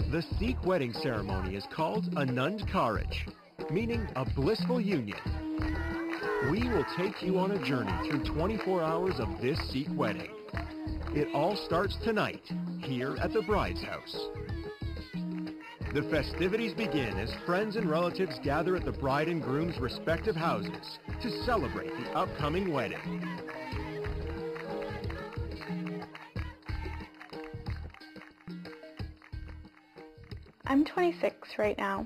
The Sikh wedding ceremony is called Anand Karaj, meaning a blissful union. We will take you on a journey through 24 hours of this Sikh wedding. It all starts tonight, here at the bride's house. The festivities begin as friends and relatives gather at the bride and groom's respective houses to celebrate the upcoming wedding. I'm 26 right now,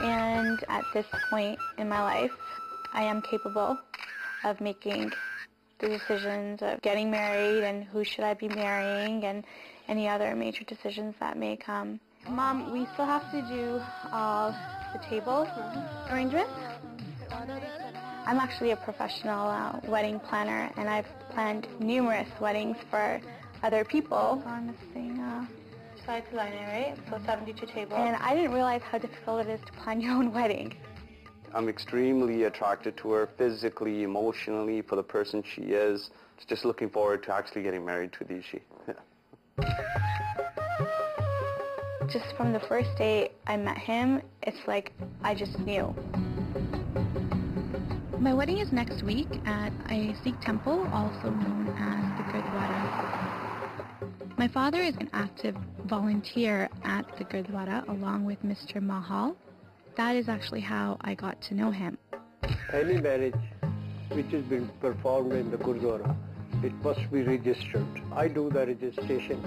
and at this point in my life, I am capable of making the decisions of getting married and who should I be marrying and any other major decisions that may come. Mom, we still have to do all the table arrangements. I'm actually a professional wedding planner, and I've planned numerous weddings for other people. On this thing, side to line, right? So 72 tables. And I didn't realize how difficult it is to plan your own wedding. I'm extremely attracted to her physically, emotionally, for the person she is. Just looking forward to actually getting married to Dishi. Just from the first day I met him, it's like I just knew. My wedding is next week at a Sikh temple, also known as the Gurdwara. My father is an active volunteer at the Gurdwara along with Mr. Mahal. That is actually how I got to know him. Any marriage which has been performed in the Gurdwara, it must be registered. I do the registration.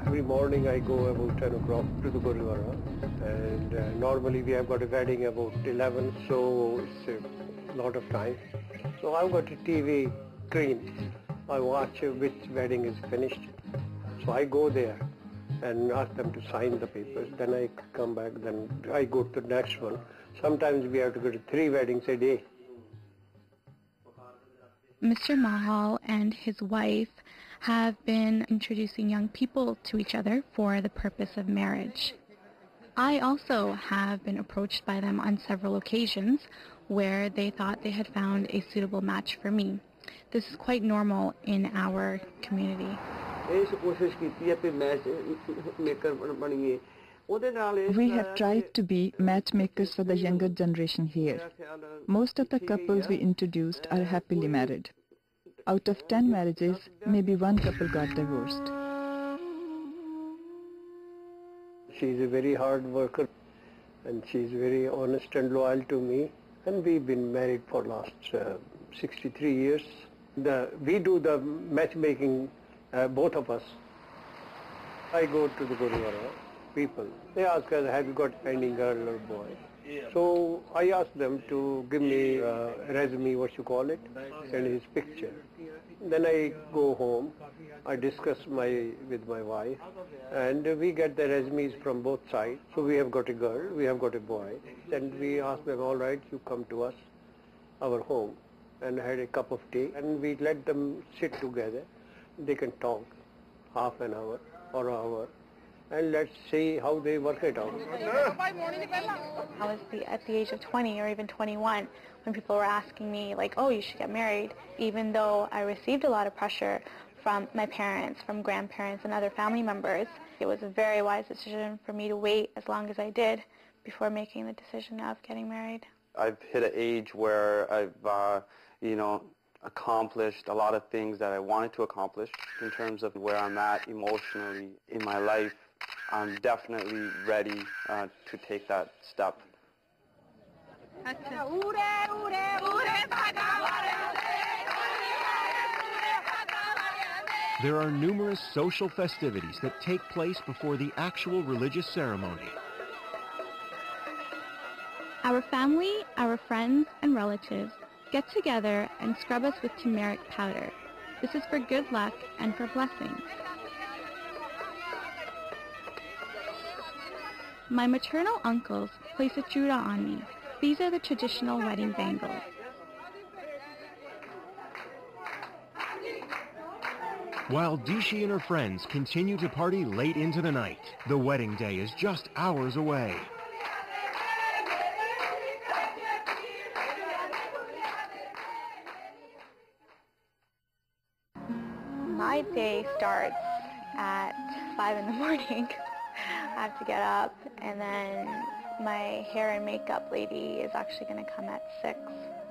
Every morning I go about 10 o'clock to the Gurdwara, and normally we have got a wedding about 11, so it's a lot of time. So I've got a TV screen. I watch which wedding is finished. So I go there and ask them to sign the papers. Then I come back, then I go to the next one. Sometimes we have to go to 3 weddings a day. Mr. Mahal and his wife have been introducing young people to each other for the purpose of marriage. I also have been approached by them on several occasions where they thought they had found a suitable match for me. This is quite normal in our community. We have tried to be matchmakers for the younger generation here. Most of the couples we introduced are happily married. Out of 10 marriages, maybe 1 couple got divorced. She's a very hard worker, and she's very honest and loyal to me. And we've been married for last 63 years. We do the matchmaking, both of us. I go to the Gurdwara, people. They ask us, have you got any girl or boy? So I ask them to give me a resume, what you call it, and his picture. Then I go home, I discuss with my wife, and we get the resumes from both sides. So we have got a girl, we have got a boy. Then we ask them, all right, you come to us, our home, and had a cup of tea, and we let them sit together. They can talk half an hour or an hour, and let's see how they work it out. I was at the age of 20 or even 21 when people were asking me, like, oh, you should get married, even though I received a lot of pressure from my parents, from grandparents and other family members. It was a very wise decision for me to wait as long as I did before making the decision of getting married. I've hit an age where I've, accomplished a lot of things that I wanted to accomplish in terms of where I'm at emotionally in my life. I'm definitely ready to take that step. There are numerous social festivities that take place before the actual religious ceremony. Our family, our friends, and relatives get together and scrub us with turmeric powder. This is for good luck and for blessings. My maternal uncles place a chura on me. These are the traditional wedding bangles. While Dishi and her friends continue to party late into the night, the wedding day is just hours away. My day starts at 5 in the morning. I have to get up, and then my hair and makeup lady is actually going to come at 6,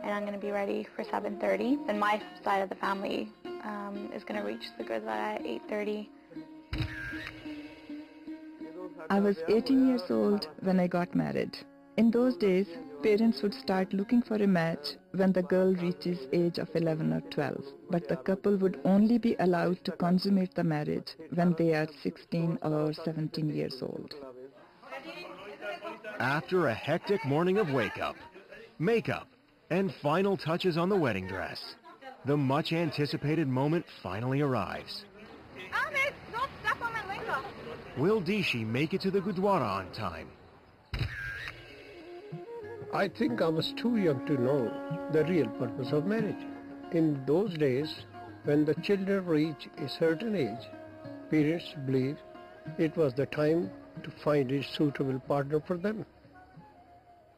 and I'm going to be ready for 7:30. Then my side of the family is going to reach the Gurdwara at 8:30. I was 18 years old when I got married. In those days, parents would start looking for a match when the girl reaches age of 11 or 12, but the couple would only be allowed to consummate the marriage when they are 16 or 17 years old. After a hectic morning of wake-up, makeup, and final touches on the wedding dress, the much-anticipated moment finally arrives. Ahmed, don't step on my lingo. Will Dishi make it to the Gurdwara on time? I think I was too young to know the real purpose of marriage. In those days, when the children reach a certain age, parents believe it was the time to find a suitable partner for them.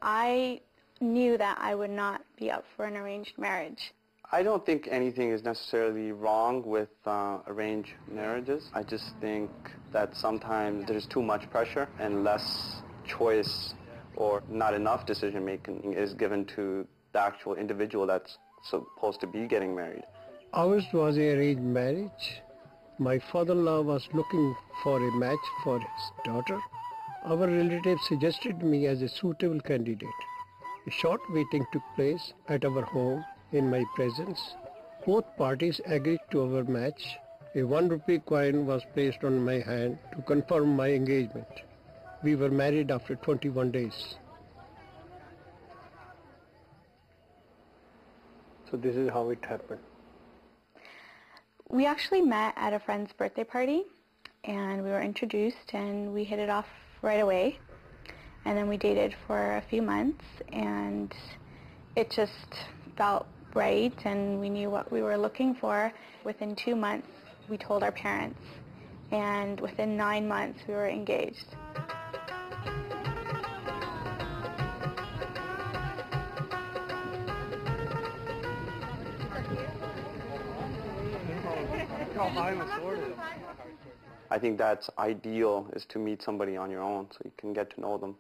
I knew that I would not be up for an arranged marriage. I don't think anything is necessarily wrong with arranged marriages. I just think that sometimes there's too much pressure and less choice or not enough decision making is given to the actual individual that's supposed to be getting married. Ours was an arranged marriage. My father-in-law was looking for a match for his daughter. Our relatives suggested me as a suitable candidate. A short meeting took place at our home in my presence. Both parties agreed to our match. A 1 rupee coin was placed on my hand to confirm my engagement. We were married after 21 days. So this is how it happened. We actually met at a friend's birthday party, and we were introduced, and we hit it off right away. And then we dated for a few months, and it just felt right, and we knew what we were looking for. Within 2 months, we told our parents, and within 9 months, we were engaged. I think that's ideal, is to meet somebody on your own so you can get to know them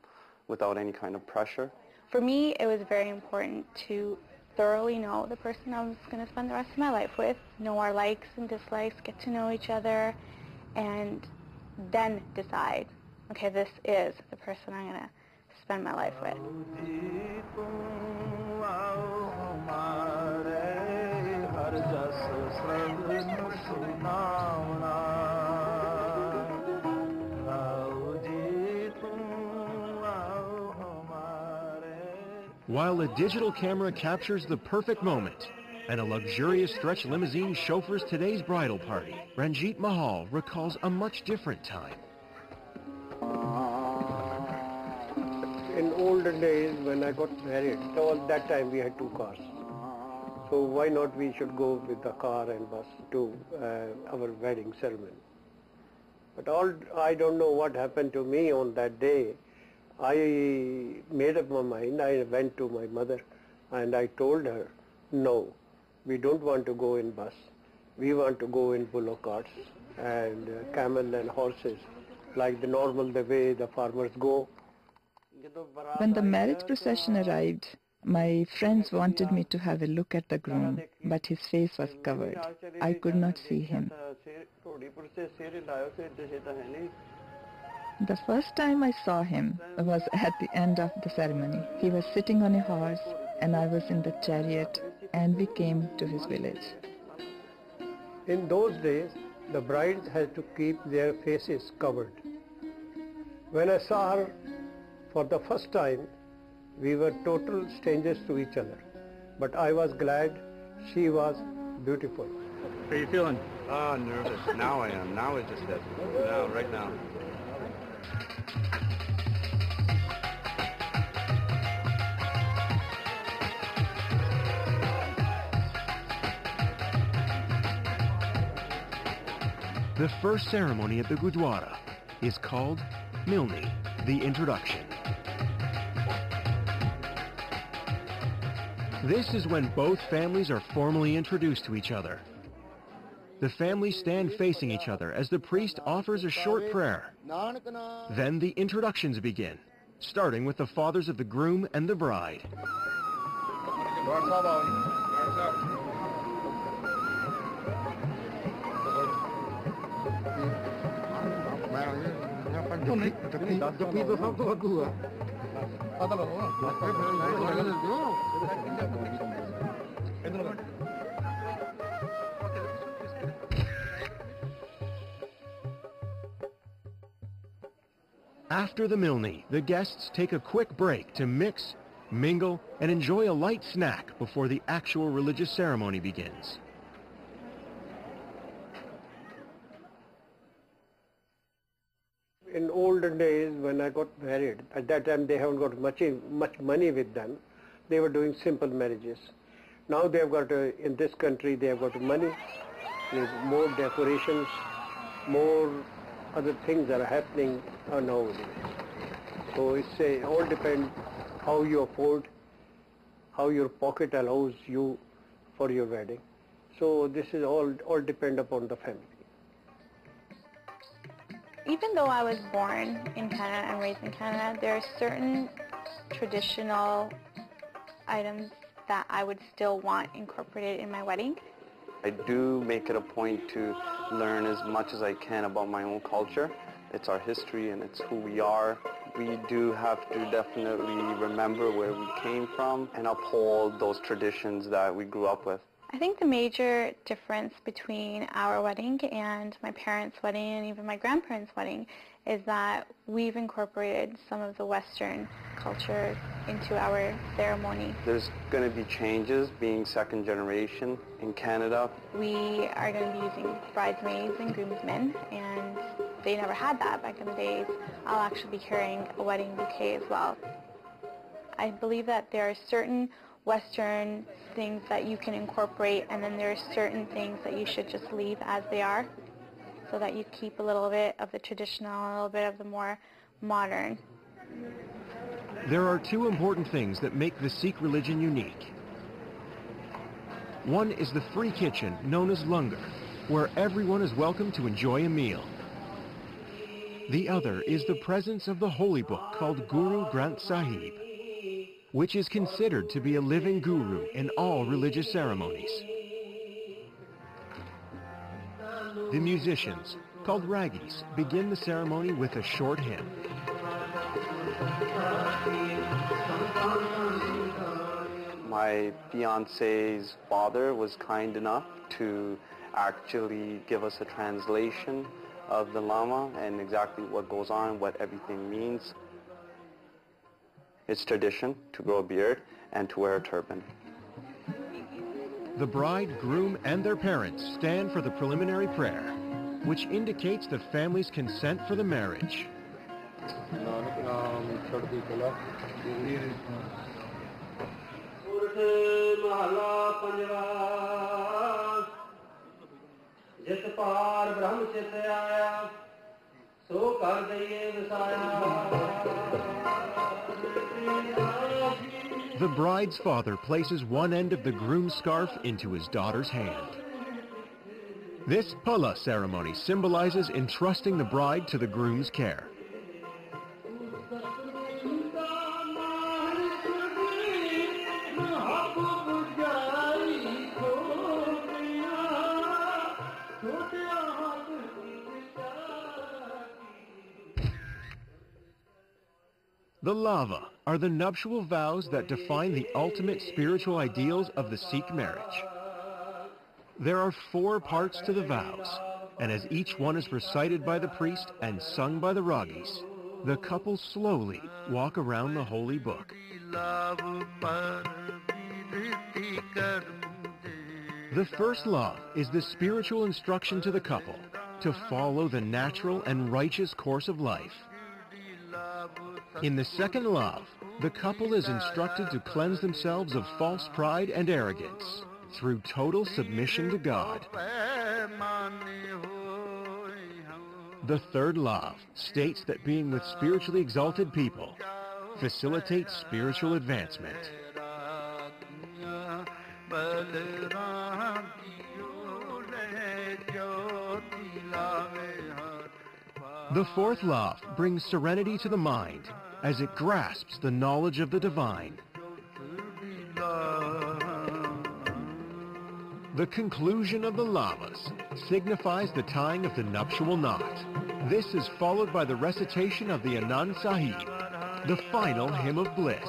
without any kind of pressure. For me, it was very important to thoroughly know the person I was going to spend the rest of my life with, know our likes and dislikes, get to know each other, and then decide, okay, this is the person I'm going to spend my life with. While a digital camera captures the perfect moment and a luxurious stretch limousine chauffeurs today's bridal party, Iqbal Mahal recalls a much different time. In older days when I got married, so at that time we had 2 cars. So why not we should go with the car and bus to our wedding ceremony. But I don't know what happened to me on that day. I made up my mind. I went to my mother and I told her, no, we don't want to go in bus. We want to go in bullock carts and camel and horses, like the way the farmers go. When the marriage procession arrived, my friends wanted me to have a look at the groom, but his face was covered. I could not see him. The first time I saw him was at the end of the ceremony. He was sitting on a horse and I was in the chariot, and we came to his village. In those days, the brides had to keep their faces covered. When I saw her for the first time, we were total strangers to each other. But I was glad. She was beautiful. How are you feeling? Nervous. Now I am. Now it just hit. Now, right now. The first ceremony at the Gurdwara is called Milni, the introduction. This is when both families are formally introduced to each other. The families stand facing each other as the priest offers a short prayer. Then the introductions begin, starting with the fathers of the groom and the bride. After the milni, the guests take a quick break to mix, mingle, and enjoy a light snack before the actual religious ceremony begins. In olden days, when I got married, at that time they haven't got much money with them. They were doing simple marriages. Now they have got, in this country, they have got money, there's more decorations, more other things are happening nowadays. So it's all depends how you afford, how your pocket allows you for your wedding. So this is all depend upon the family. Even though I was born in Canada and raised in Canada, there are certain traditional items that I would still want incorporated in my wedding. I do make it a point to learn as much as I can about my own culture. It's our history and it's who we are. We do have to definitely remember where we came from and uphold those traditions that we grew up with. I think the major difference between our wedding and my parents' wedding and even my grandparents' wedding is that we've incorporated some of the Western culture into our ceremony. There's going to be changes being second generation in Canada. We are going to be using bridesmaids and groomsmen, and they never had that back in the days. I'll actually be carrying a wedding bouquet as well. I believe that there are certain Western things that you can incorporate, and then there are certain things that you should just leave as they are, so that you keep a little bit of the traditional, a little bit of the more modern. There are two important things that make the Sikh religion unique. One is the free kitchen known as langar, where everyone is welcome to enjoy a meal. The other is the presence of the holy book called Guru Granth Sahib, which is considered to be a living guru in all religious ceremonies. The musicians, called ragis, begin the ceremony with a short hymn. My fiance's father was kind enough to actually give us a translation of the lama and exactly what goes on, what everything means. It's tradition to grow a beard and to wear a turban. The bride, groom, and their parents stand for the preliminary prayer, which indicates the family's consent for the marriage. The bride's father places one end of the groom's scarf into his daughter's hand. This pala ceremony symbolizes entrusting the bride to the groom's care. The lava are the nuptial vows that define the ultimate spiritual ideals of the Sikh marriage. There are 4 parts to the vows, and as each one is recited by the priest and sung by the ragis, the couple slowly walk around the holy book. The first law is the spiritual instruction to the couple to follow the natural and righteous course of life. In the second love, the couple is instructed to cleanse themselves of false pride and arrogance through total submission to God. The third love states that being with spiritually exalted people facilitates spiritual advancement. The fourth love brings serenity to the mind as it grasps the knowledge of the divine. The conclusion of the lavas signifies the tying of the nuptial knot. This is followed by the recitation of the Anand Sahib, the final hymn of bliss.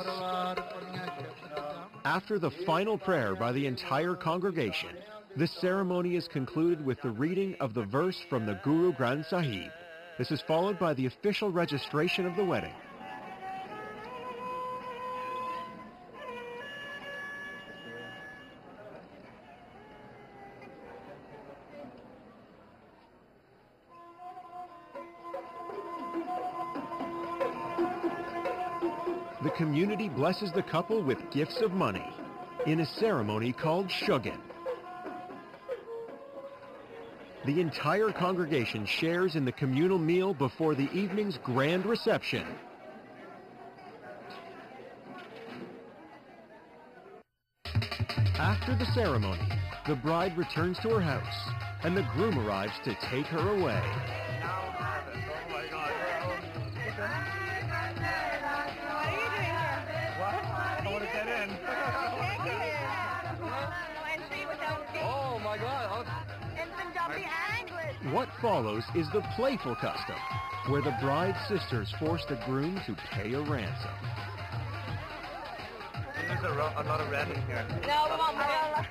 After the final prayer by the entire congregation, the ceremony is concluded with the reading of the verse from the Guru Granth Sahib. This is followed by the official registration of the wedding. The community blesses the couple with gifts of money in a ceremony called Shuggan. The entire congregation shares in the communal meal before the evening's grand reception. After the ceremony, the bride returns to her house, and the groom arrives to take her away. Oh my God! What follows is the playful custom, where the bride's sisters force the groom to pay a ransom. There's a lot of red in here. No, we want more.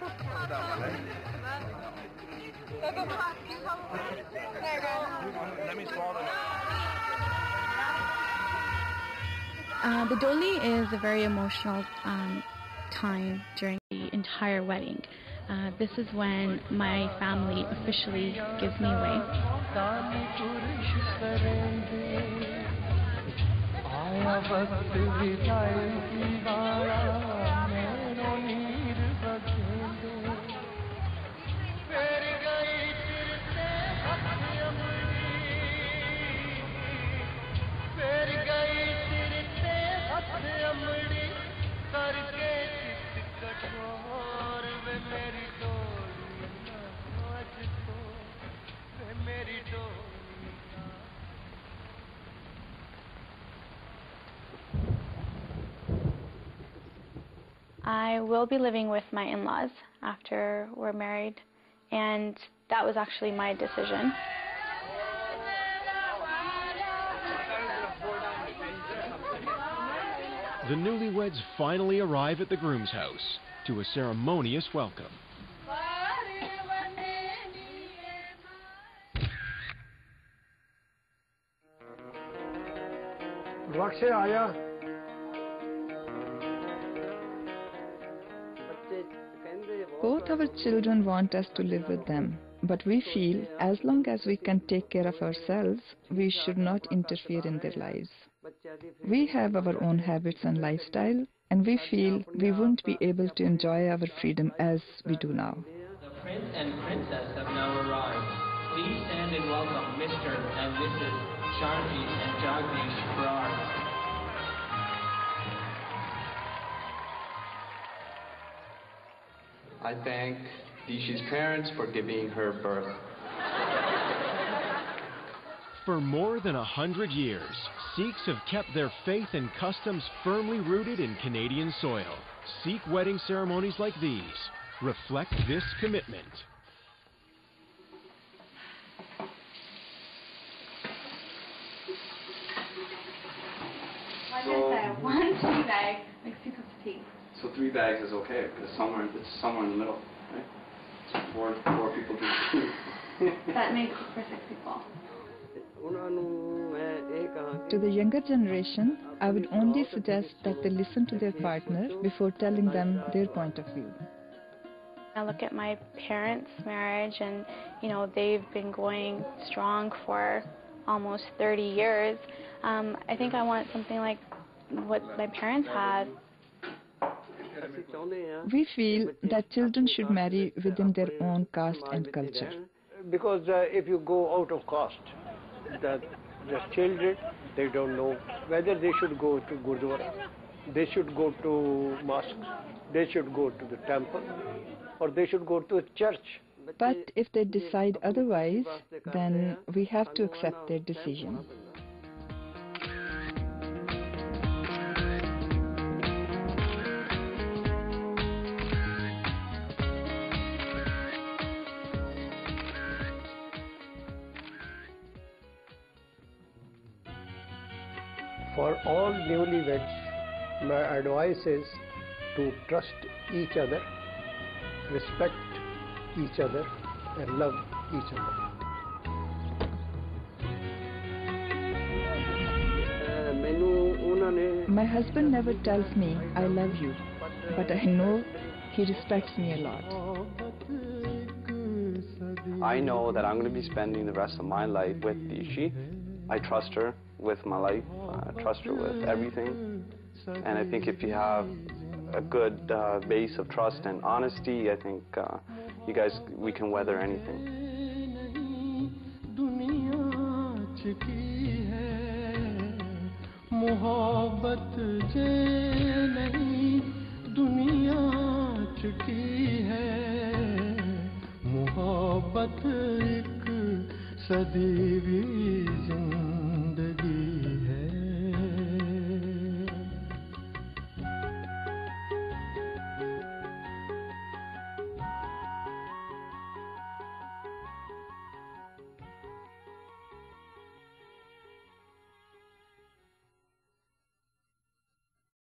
Let me swallow it. The Doli is a very emotional time during the entire wedding. This is when my family officially gives me away. I will be living with my in-laws after we're married, and that was actually my decision. The newlyweds finally arrive at the groom's house to a ceremonious welcome. Both our children want us to live with them, but we feel as long as we can take care of ourselves, we should not interfere in their lives. We have our own habits and lifestyle, and we feel we wouldn't be able to enjoy our freedom as we do now. The Prince and Princess have now arrived. Please stand and welcome Mr. and Mrs. Sharji and Jagdish Brar. I thank Dishi's parents for giving her birth. For more than 100 years, Sikhs have kept their faith and customs firmly rooted in Canadian soil. Sikh wedding ceremonies like these reflect this commitment. One tea bag, like 2 cups of tea. So 3 bags is okay, because it's somewhere in the middle, right? So four people drink 2. That makes it for 6 people. To the younger generation, I would only suggest that they listen to their partner before telling them their point of view. I look at my parents' marriage, and they've been going strong for almost 30 years. I think I want something like what my parents had. We feel that children should marry within their own caste and culture. Because if you go out of caste, the children, they don't know whether they should go to Gurdwara, they should go to mosque, they should go to the temple, or they should go to a church. But if they decide otherwise, then we have to accept their decision. For all newlyweds, my advice is to trust each other, respect each other, and love each other. My husband never tells me I love you, but I know he respects me a lot. I know that I'm going to be spending the rest of my life with Ishi. I trust her with my life, I trust her with everything. And I think if you have a good base of trust and honesty, I think we can weather anything. मोहब्बत एक सदी भी